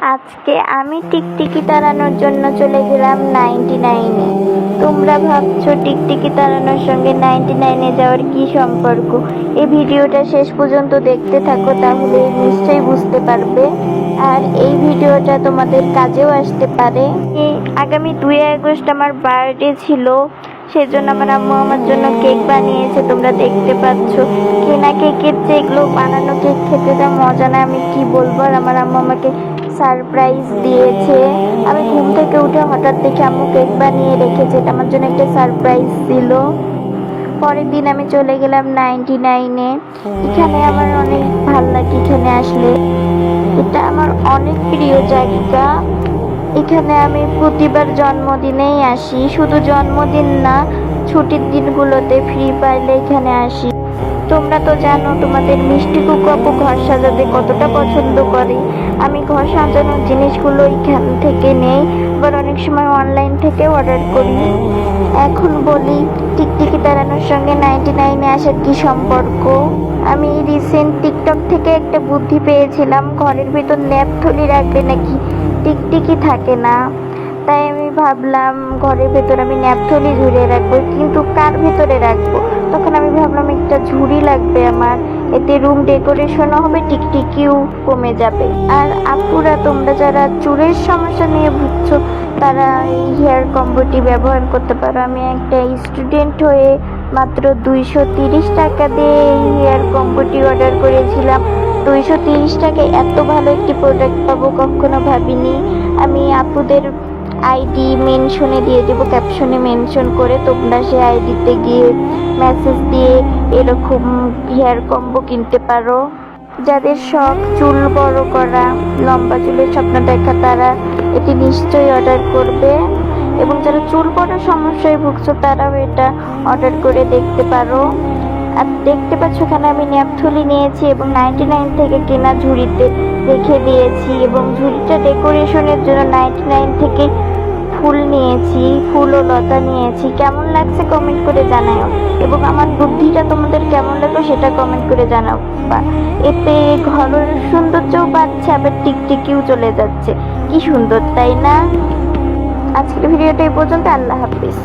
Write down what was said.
আজকে আমি টিকটিকি তাড়ানোর জন্য চলে গেলাম 99-এ। তোমরা ভাবছো টিকটিকি তাড়ানোর সঙ্গে 99-এ যাওয়ার কি সম্পর্ক? এই ভিডিওটা শেষ পর্যন্ত দেখতে থাকো, তাহলে নিশ্চয়ই বুঝতে পারবে। আর এই ভিডিওটা তোমাদের কাজেও আসতে পারে। আগামী 2 আগস্ট আমার বার্থডে ছিল, সেজন্য আমার আম্মু আমার জন্য কেক বানিয়েছে। তোমরা দেখতে পাচ্ছ, কেনা কেকের চেয়ে এগুলো বানানো কেক খেতে যা মজা না আমি কি বলবো। আর আমার আম্মু আমাকে সারপ্রাইজ দিয়েছে। আমি ঘুম থেকে উঠে হঠাৎ দেখে আম্মু কেক বানিয়ে রেখেছে, এটা আমার জন্য একটা সারপ্রাইজ ছিল। পরের দিন আমি চলে গেলাম 99-এ। এখানে আমার অনেক ভালো লাগে, এখানে আসলে এটা আমার অনেক প্রিয় জায়গা। এখানে আমি প্রতিবার জন্মদিনেই আসি, শুধু জন্মদিন না, ছুটির দিনগুলোতে ফ্রি পাইলে এখানে আসি। তোমরা তো জানো তোমাদের মিষ্টি কুকু আপু ঘর সাজাতে কতটা পছন্দ করে। আমি ঘর সাজানোর জিনিসগুলো এখান থেকে নেই, আবার অনেক সময় অনলাইন থেকে অর্ডার করি। এখন বলি টিকটিকি তাড়ানোর সঙ্গে 99-এ আসার কি সম্পর্ক। আমি রিসেন্ট টিকটক থেকে একটা বুদ্ধি পেয়েছিলাম, ঘরের ভিতর ন্যাপথলি রাখলে নাকি টিকটিকি থাকে না। তাই আমি ভাবলাম ঘরের ভেতর আমি ন্যাপথলি ঝুলিয়ে রাখবো, কিন্তু কার ভেতরে রাখবো? তখন আমি ভাবলাম একটা ঝুড়ি লাগবে আমার, এতে রুম ডেকোরেশনও হবে, টিকটিকিও কমে যাবে। আর আপুরা তোমরা যারা চুলের সমস্যা নিয়ে ভুগছো তারা এই হেয়ার কম্বোটি ব্যবহার করতে পারো। আমি একটা স্টুডেন্ট হয়ে মাত্র 230 টাকা দিয়ে এই হেয়ার কম্বোটি অর্ডার করেছিলাম। 230 টাকায় এত ভালো একটি প্রোডাক্ট পাবো কখনো ভাবিনি। আমি আপুদের আইডি মেনশনে দিয়ে দেবো, ক্যাপশনে মেনশন করে তোমরা সেই আইডিতে গিয়ে মেসেজ দিয়ে এরকম হেয়ার কম্বো কিনতে পারো। যাদের শখ চুল বড় করা, লম্বা চুলের স্বপ্ন দেখা, তারা এটি নিশ্চয়ই অর্ডার করবে। এবং যারা চুল পড়ার সমস্যায় ভুগছো তারাও এটা অর্ডার করে দেখতে পারো। আর দেখতে পাচ্ছ এখানে আমি ন্যাপথলি নিয়েছি এবং 99 থেকে কেনা ঝুড়িতে রেখে দিয়েছি, এবং ঝুড়িটা ডেকোরেশনের জন্য 99 থেকে ফুল নিয়েছি, ফুল ও লতা নিয়েছি। কেমন লাগছে কমেন্ট করে জানাও, এবং আমার বুদ্ধিটা তোমাদের কেমন লাগলো সেটা কমেন্ট করে জানাও। এতে ঘরের সৌন্দর্যও বাড়ছে, আবার টিকটিকিও চলে যাচ্ছে। কি সুন্দর, তাই না? আজকের ভিডিওটা এই পর্যন্ত। আল্লাহ হাফিজ।